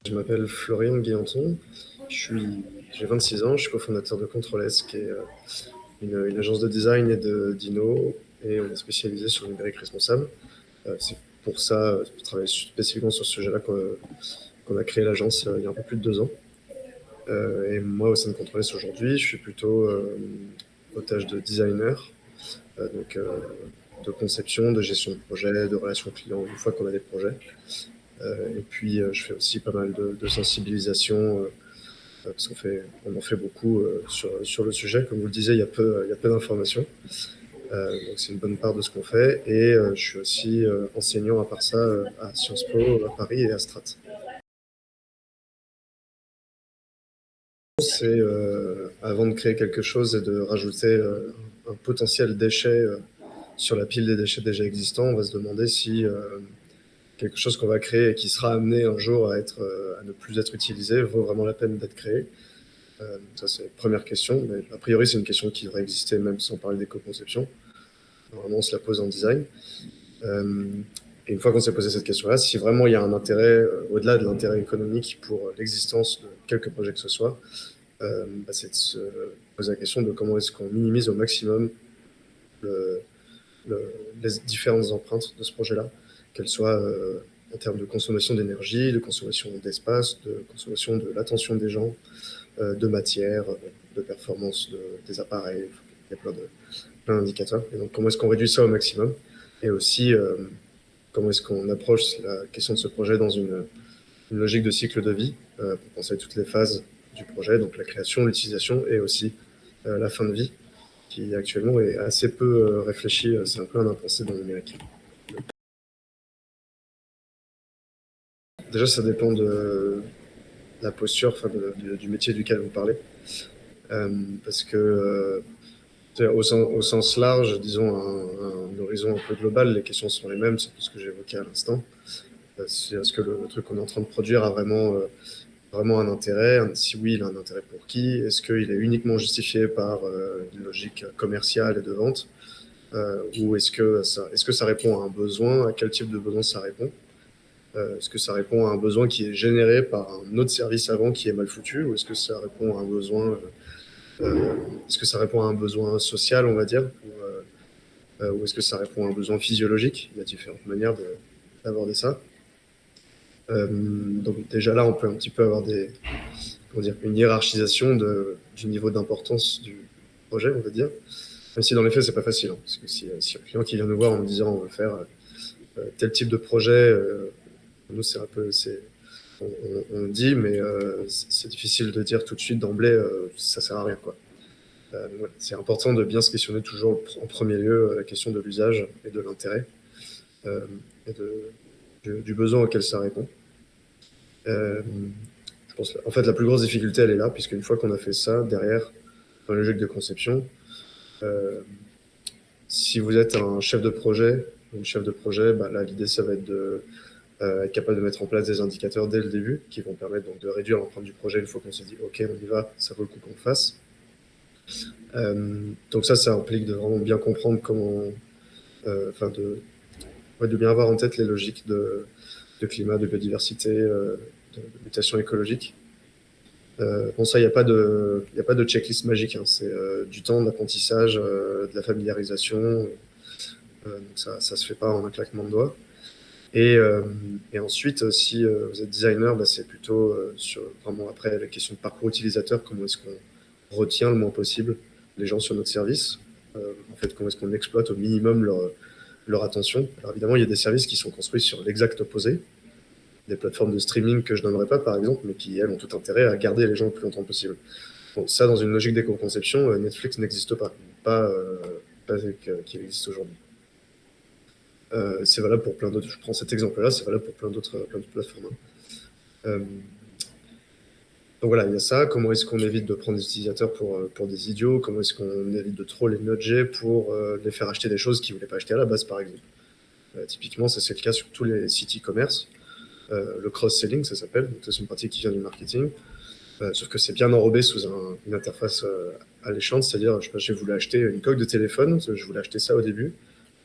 Je m'appelle Florian Guillanton, j'ai 26 ans, je suis cofondateur de CtrlS, qui est une agence de design et d'inno, et on est spécialisé sur le numérique responsable. C'est pour ça, je travaille spécifiquement sur ce sujet-là qu'on a créé l'agence il y a un peu plus de 2 ans. Et moi, au sein de CtrlS aujourd'hui, je suis plutôt aux tâches de designer, donc de conception, de gestion de projet, de relations clients, une fois qu'on a des projets. Et puis, je fais aussi pas mal de sensibilisation, parce on en fait beaucoup sur le sujet. Comme vous le disiez, il y a peu d'informations. Donc c'est une bonne part de ce qu'on fait. Et je suis aussi enseignant à part ça à Sciences Po à Paris et à Strat. C'est avant de créer quelque chose et de rajouter un potentiel déchet sur la pile des déchets déjà existants, on va se demander si quelque chose qu'on va créer et qui sera amené un jour à ne plus être utilisé vaut vraiment la peine d'être créé. Ça, c'est la première question, mais a priori, c'est une question qui devrait exister même sans parler d'éco-conception. Normalement, on se la pose en design. Et une fois qu'on s'est posé cette question-là, si vraiment il y a un intérêt, au-delà de l'intérêt économique pour l'existence de quelque projet que ce soit, c'est de se poser la question de comment est-ce qu'on minimise au maximum le, les différentes empreintes de ce projet-là, qu'elles soient en termes de consommation d'énergie, de consommation d'espace, de consommation de l'attention des gens, de matière, de performance des appareils. Il y a plein d'indicateurs. Et donc, comment est-ce qu'on réduit ça au maximum? Et aussi, comment est-ce qu'on approche la question de ce projet dans une logique de cycle de vie pour penser à toutes les phases du projet, donc la création, l'utilisation et aussi la fin de vie, qui actuellement est assez peu réfléchie. C'est un peu un impensé dans le numérique. Déjà, ça dépend de la posture, enfin, du métier duquel vous parlez. Parce que au sens large, disons un horizon un peu global, les questions sont les mêmes, c'est tout ce que j'ai évoqué à l'instant. Est-ce que le truc qu'on est en train de produire a vraiment un intérêt? Si oui, il a un intérêt pour qui? Est-ce qu'il est uniquement justifié par une logique commerciale et de vente? Ou est-ce que ça répond à un besoin? À quel type de besoin ça répond? Est-ce que ça répond à un besoin qui est généré par un autre service avant qui est mal foutu? Ou est-ce que ça répond à un besoin est-ce que ça répond à un besoin social, on va dire, ou est-ce que ça répond à un besoin physiologique? Il y a différentes manières d'aborder ça. Donc déjà là, on peut un petit peu avoir une hiérarchisation du niveau d'importance du projet, on va dire. Même si dans les faits, c'est pas facile. Hein, parce que si un client qui vient nous voir en nous disant on veut faire tel type de projet, nous, c'est un peu... on le dit, mais c'est difficile de dire tout de suite d'emblée, ça sert à rien, quoi. Voilà, c'est important de bien se questionner toujours en premier lieu la question de l'usage et de l'intérêt euh, et du besoin auquel ça répond. Je pense, en fait, la plus grosse difficulté, elle est là, puisqu'une fois qu'on a fait ça, derrière, dans les logique de conception, euh, si vous êtes un chef de projet, une chef de projet, bah, là, l'idée, ça va être être capable de mettre en place des indicateurs dès le début qui vont permettre donc de réduire l'empreinte du projet une fois qu'on s'est dit OK, on y va, ça vaut le coup qu'on le fasse. Donc ça implique de vraiment bien comprendre comment, de bien avoir en tête les logiques de climat, de biodiversité, de mutation écologique. Bon, ça, il n'y a pas de checklist magique. Hein. C'est du temps, d'apprentissage, de la familiarisation. Donc ça se fait pas en un claquement de doigts. Et ensuite, si vous êtes designer, bah, c'est plutôt sur vraiment après la question de parcours utilisateur, comment est-ce qu'on retient le moins possible les gens sur notre service. En fait, comment est-ce qu'on exploite au minimum leur attention. Alors évidemment, il y a des services qui sont construits sur l'exact opposé, des plateformes de streaming que je n'aimerais pas, par exemple, mais qui, elles, ont tout intérêt à garder les gens le plus longtemps possible. Bon, ça, dans une logique d'éco-conception, Netflix n'existe pas qu'il existe aujourd'hui. C'est valable pour plein d'autres. Je prends cet exemple-là, c'est valable pour plein d'autres plateformes. Euh, donc voilà, il y a ça. Comment est-ce qu'on évite de prendre des utilisateurs pour des idiots? Comment est-ce qu'on évite de trop les nudger pour les faire acheter des choses qu'ils ne voulaient pas acheter à la base, par exemple? Typiquement, ça c'est le cas sur tous les sites e-commerce. Le cross-selling, ça s'appelle. C'est une pratique qui vient du marketing. Sauf que c'est bien enrobé sous une interface alléchante, c'est-à-dire, je voulais acheter une coque de téléphone, je voulais acheter ça au début,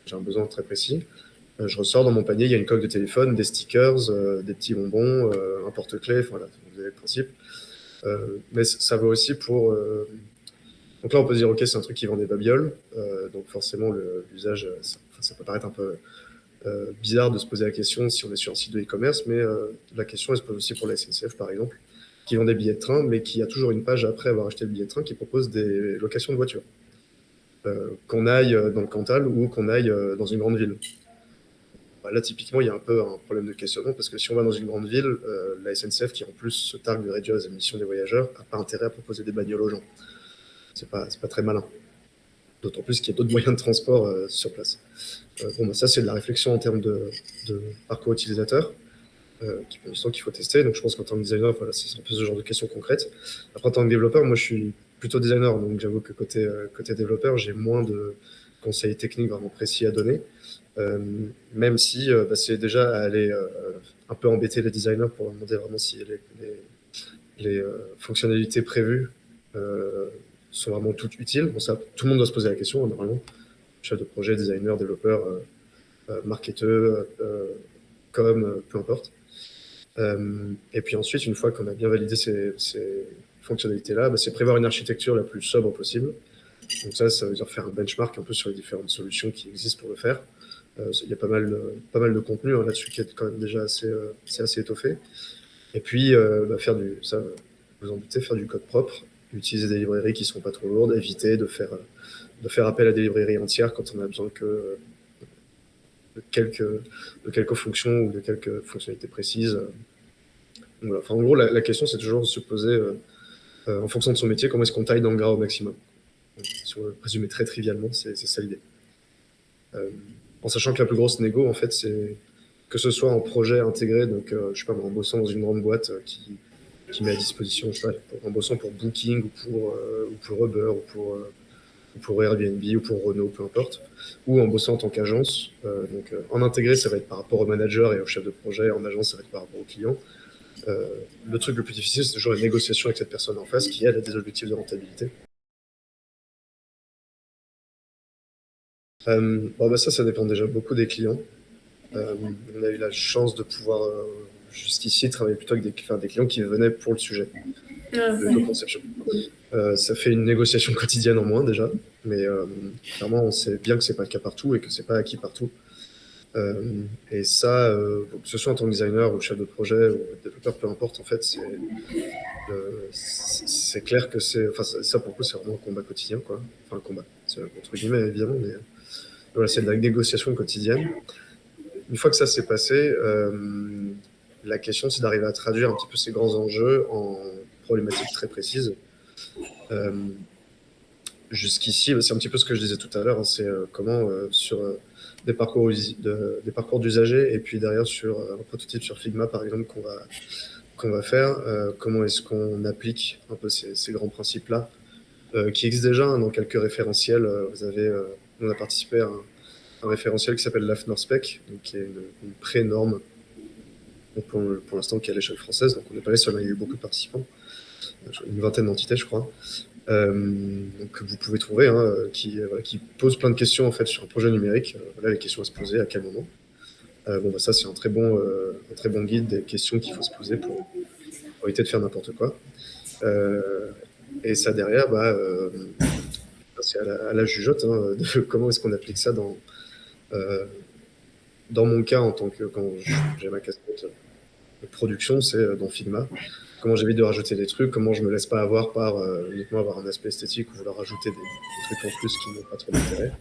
j'ai un besoin très précis. Je ressors dans mon panier, il y a une coque de téléphone, des stickers, des petits bonbons, un porte-clés, enfin, voilà, vous avez le principe. Mais ça vaut aussi pour... Donc là, on peut se dire, OK, c'est un truc qui vend des babioles. Donc forcément, l'usage, ça peut paraître un peu bizarre de se poser la question si on est sur un site de e-commerce, mais la question, elle se pose aussi pour la SNCF, par exemple, qui vend des billets de train, mais qui a toujours une page après avoir acheté le billet de train qui propose des locations de voitures. Qu'on aille dans le Cantal ou qu'on aille dans une grande ville. Là, typiquement, il y a un peu un problème de questionnement parce que si on va dans une grande ville, la SNCF, qui en plus se targue de réduire les émissions des voyageurs, n'a pas intérêt à proposer des bagnoles aux gens. C'est pas très malin. D'autant plus qu'il y a d'autres moyens de transport sur place. Ça, c'est de la réflexion en termes de parcours utilisateur, qu'il faut tester. Donc, je pense qu'en tant que designer, voilà, c'est un peu ce genre de questions concrètes. Après, en tant que développeur, moi, je suis plutôt designer, donc j'avoue que côté développeur, j'ai moins de conseils techniques vraiment précis à donner. Même si c'est déjà aller un peu embêter les designers pour leur demander vraiment si les fonctionnalités prévues sont vraiment toutes utiles. Bon, ça, tout le monde doit se poser la question, hein, normalement. Chef de projet, designer, développeur, marketeur, com, peu importe. Et puis ensuite, une fois qu'on a bien validé ces fonctionnalités-là, c'est prévoir une architecture la plus sobre possible. Donc ça veut dire faire un benchmark un peu sur les différentes solutions qui existent pour le faire. Il y a pas mal de contenu là-dessus qui est quand même déjà assez étoffé. Et puis, faire vous en doutez, faire du code propre, utiliser des librairies qui ne sont pas trop lourdes, éviter de faire appel à des librairies entières quand on a besoin de quelques fonctions ou de quelques fonctionnalités précises. Voilà. Enfin, en gros, la question, c'est toujours de se poser, en fonction de son métier, comment est-ce qu'on taille dans le gras au maximum. Donc, si on veut résumer très trivialement, c'est ça l'idée. En sachant que la plus grosse négo, en fait, c'est que ce soit en projet intégré, donc je sais pas, en bossant dans une grande boîte qui met à disposition, je sais pas, en bossant pour Booking ou pour Uber ou pour Airbnb ou pour Renault, peu importe, ou en bossant en tant qu'agence. Donc en intégré, ça va être par rapport au manager et au chef de projet, en agence, ça va être par rapport au client. Le truc le plus difficile, c'est toujours la négociation avec cette personne en face qui, elle, a des objectifs de rentabilité. Ça dépend déjà beaucoup des clients. On a eu la chance de pouvoir, jusqu'ici, travailler plutôt avec des clients qui venaient pour le sujet de conception. Ça fait une négociation quotidienne en moins déjà, mais clairement, on sait bien que c'est pas le cas partout et que c'est pas acquis partout. Et ça, que ce soit en tant que designer ou chef de projet ou développeur, peu importe, en fait, c'est clair que ça pour le coup, c'est vraiment un combat quotidien, quoi. Enfin, un combat, c'est entre guillemets, évidemment, mais voilà, c'est de la négociation quotidienne. Une fois que ça s'est passé, la question, c'est d'arriver à traduire un petit peu ces grands enjeux en problématiques très précises. Jusqu'ici, c'est un petit peu ce que je disais tout à l'heure, hein, c'est comment sur des parcours d'usagers et puis derrière sur un prototype sur Figma, par exemple, qu'on va faire, comment est-ce qu'on applique un peu ces grands principes-là, qui existent déjà hein, dans quelques référentiels. On a participé à un référentiel qui s'appelle l'AFNOR-SPEC, donc qui est une pré-norme pour l'instant qui est à l'échelle française, donc on n'est pas les seuls, il y a eu beaucoup de participants, une vingtaine d'entités je crois, donc vous pouvez trouver, hein, qui pose plein de questions en fait sur un projet numérique, voilà les questions à se poser, à quel moment. Ça c'est un très bon guide des questions qu'il faut se poser pour éviter de faire n'importe quoi. Et ça derrière, c'est à la jugeote hein, de comment est-ce qu'on applique ça dans mon cas, en tant que quand j'ai ma casquette de production, c'est dans Figma. Comment j'évite de rajouter des trucs, comment je me laisse pas avoir par uniquement avoir un aspect esthétique ou vouloir rajouter des trucs en plus qui n'ont pas trop d'intérêt.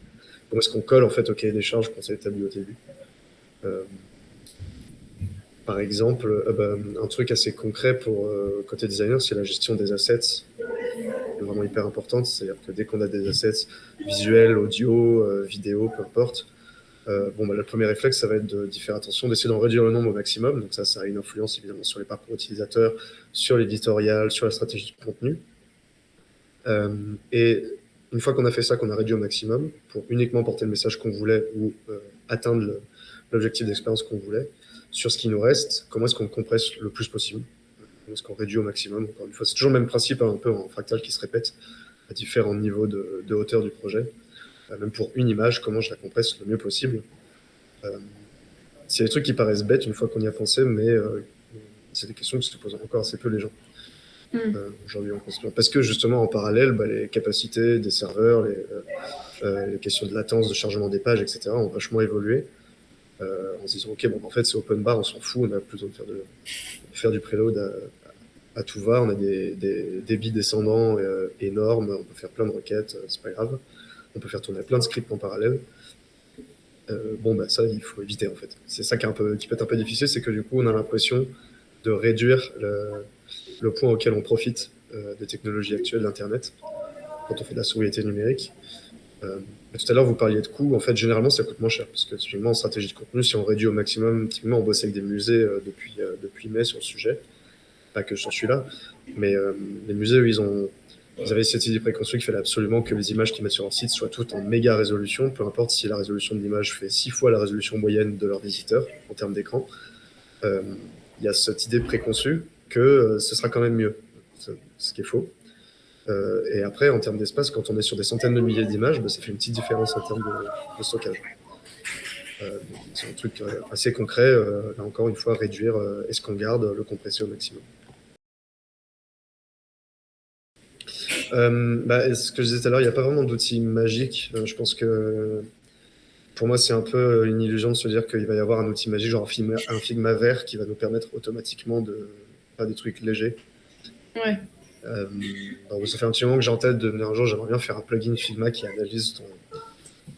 Comment est-ce qu'on colle en fait au cahier des charges qu'on s'est établi au début. Par exemple, un truc assez concret pour côté designer, c'est la gestion des assets. C'est vraiment hyper importante, c'est-à-dire que dès qu'on a des assets visuels, audio, vidéo, peu importe, le premier réflexe, ça va être d'y faire attention, d'essayer d'en réduire le nombre au maximum. Donc ça a une influence évidemment sur les parcours utilisateurs, sur l'éditorial, sur la stratégie de contenu. Et une fois qu'on a fait ça, qu'on a réduit au maximum, pour uniquement porter le message qu'on voulait ou atteindre l'objectif d'expérience qu'on voulait, sur ce qui nous reste, comment est-ce qu'on compresse le plus possible? Comment est-ce qu'on réduit au maximum? Encore une fois, c'est toujours le même principe, hein, un peu en fractal qui se répète à différents niveaux de hauteur du projet. Même pour une image, comment je la compresse le mieux possible. c'est des trucs qui paraissent bêtes une fois qu'on y a pensé, mais c'est des questions que se posent encore assez peu les gens aujourd'hui en construction. Parce que justement, en parallèle, les capacités des serveurs, les questions de latence, de chargement des pages, etc., ont vachement évolué. En se disant, ok, bon, en fait, c'est open bar, on s'en fout, on a plus besoin de faire du preload à tout va, on a des débits descendants énormes, on peut faire plein de requêtes, c'est pas grave. On peut faire tourner plein de scripts en parallèle. Ça, il faut éviter en fait. C'est ça qui peut être un peu difficile, c'est que du coup, on a l'impression de réduire le point auquel on profite des technologies actuelles d'Internet quand on fait de la sobriété numérique. Tout à l'heure, vous parliez de coûts. En fait, généralement, ça coûte moins cher parce que typiquement, en stratégie de contenu, si on réduit au maximum, typiquement, on bosse avec des musées depuis mai sur le sujet, pas que sur celui-là, mais les musées, eux, ils avaient cette idée préconçue qu'il fallait absolument que les images qu'ils mettent sur leur site soient toutes en méga résolution, peu importe si la résolution de l'image fait 6 fois la résolution moyenne de leurs visiteurs en termes d'écran. Il y a cette idée préconçue que ce sera quand même mieux, ce qui est faux. Et après, en termes d'espace, quand on est sur des centaines de milliers d'images, ça fait une petite différence en termes de stockage. C'est un truc assez concret. Là encore une fois, réduire, est-ce qu'on garde le compressé au maximum. Ce que je disais tout à l'heure, il n'y a pas vraiment d'outils magiques. Je pense que pour moi, c'est un peu une illusion de se dire qu'il va y avoir un outil magique, genre un Figma vert qui va nous permettre automatiquement de faire des trucs légers. Ouais. Ça fait un petit moment que j'ai en tête de venir un jour, j'aimerais bien faire un plugin Figma qui analyse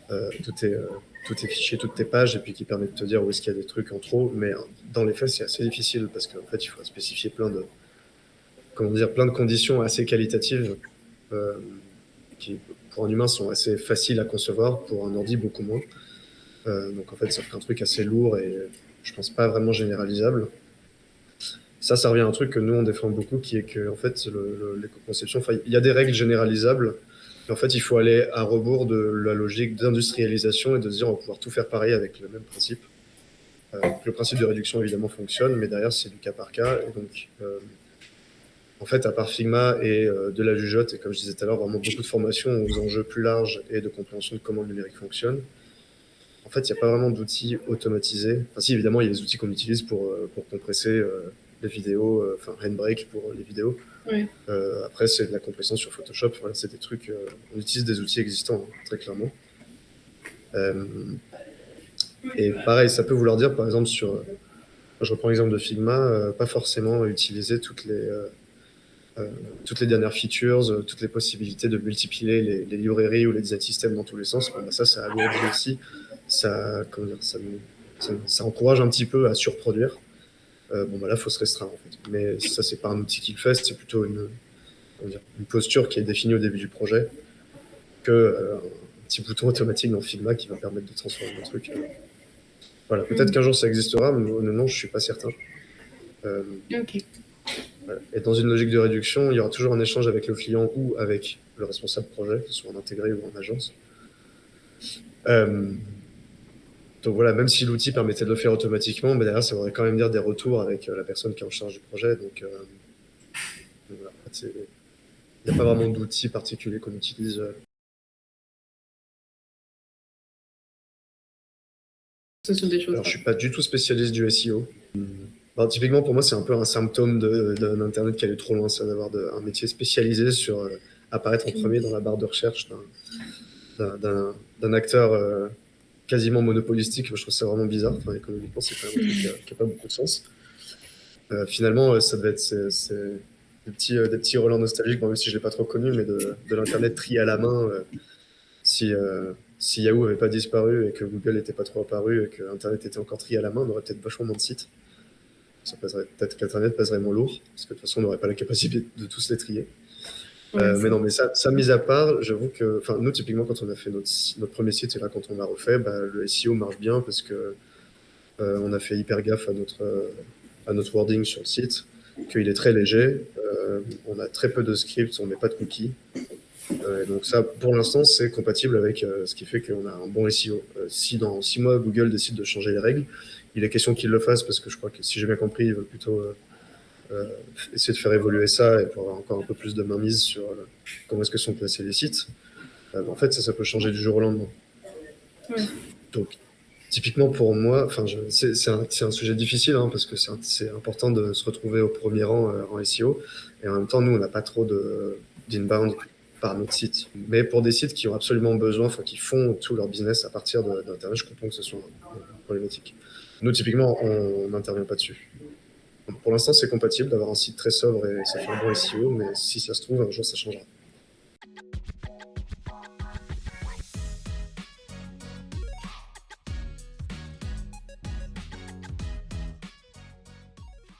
tous tes fichiers, toutes tes pages, et puis qui permet de te dire où est-ce qu'il y a des trucs en trop. Mais dans les faits, c'est assez difficile parce qu'en fait, il faut spécifier plein de conditions assez qualitatives qui, pour un humain, sont assez faciles à concevoir, pour un ordi, beaucoup moins. Donc en fait, ça fait un truc assez lourd et je pense pas vraiment généralisable. Ça revient à un truc que nous, on défend beaucoup, qui est que en fait, l'éco-conception, il y a des règles généralisables, mais en fait, il faut aller à rebours de la logique d'industrialisation et de se dire on va pouvoir tout faire pareil avec le même principe. Le principe de réduction, évidemment, fonctionne, mais derrière, c'est du cas par cas. Et donc, en fait, à part Figma et de la jugeote, et comme je disais tout à l'heure, vraiment beaucoup de formations aux enjeux plus larges et de compréhension de comment le numérique fonctionne, en fait, il n'y a pas vraiment d'outils automatisés. Enfin, si, évidemment, il y a des outils qu'on utilise pour compresser les vidéos, Handbrake pour les vidéos. Oui. Après, c'est de la compression sur Photoshop. Voilà, c'est des trucs. On utilise des outils existants, très clairement. Et pareil, ça peut vouloir dire, par exemple, je reprends l'exemple de Figma, pas forcément utiliser toutes les dernières features, toutes les possibilités de multiplier les librairies ou les design systems dans tous les sens. Ça alourdit aussi. Ça encourage un petit peu à surproduire. Là, il faut se restreindre, en fait. Mais ça, c'est pas un outil qui le fait, c'est plutôt une posture qui est définie au début du projet que un petit bouton automatique dans Figma qui va permettre de transformer le truc. Voilà, peut-être qu'un jour ça existera, mais honnêtement, je suis pas certain. Ok. Voilà. Et dans une logique de réduction, il y aura toujours un échange avec le client ou avec le responsable projet, que ce soit en intégré ou en agence. Donc voilà, même si l'outil permettait de le faire automatiquement, mais derrière, ça voudrait quand même dire des retours avec la personne qui est en charge du projet. Donc voilà, il n'y a pas vraiment d'outil particulier qu'on utilise. Ce sont des choses. Alors, je suis pas du tout spécialiste du SEO. Typiquement, pour moi, c'est un peu un symptôme d'un Internet qui allait trop loin, c'est d'avoir un métier spécialisé sur apparaître en premier dans la barre de recherche d'un acteur quasiment monopolistique. Je trouve ça vraiment bizarre. Enfin, économiquement, c'est quand même un truc qui n'a pas beaucoup de sens. Finalement, ça devait être des petits relents nostalgiques, même si je ne l'ai pas trop connu, mais de l'Internet trié à la main. Si Yahoo n'avait pas disparu et que Google n'était pas trop apparu et que Internet était encore trié à la main, on aurait peut-être vachement moins de sites. Peut-être qu'Internet pèserait moins lourd, parce que de toute façon, on n'aurait pas la capacité de tous les trier. Mais non, mais ça mis à part, j'avoue que, nous, typiquement, quand on a fait notre premier site, et là, quand on l'a refait, le SEO marche bien parce que on a fait hyper gaffe à notre wording sur le site, qu'il est très léger, on a très peu de scripts, on met pas de cookies. Donc ça, pour l'instant, c'est compatible avec ce qui fait qu'on a un bon SEO. Si dans 6 mois, Google décide de changer les règles, il est question qu'ils le fassent parce que je crois que, si j'ai bien compris, ils veulent plutôt essayer de faire évoluer ça et pour avoir encore un peu plus de mainmise sur comment est-ce que sont placés les sites. En fait, ça peut changer du jour au lendemain. Ouais. Donc, Typiquement pour moi, c'est un sujet difficile hein, parce que c'est important de se retrouver au premier rang en SEO. Et en même temps, nous, on n'a pas trop d'inbound par notre site. Mais pour des sites qui ont absolument besoin, enfin, qui font tout leur business à partir d'Internet, je comprends que ce soit problématique. Nous, typiquement, on n'intervient pas dessus. Donc, pour l'instant, c'est compatible d'avoir un site très sobre et ça fait un bon SEO, mais si ça se trouve, un jour, ça changera.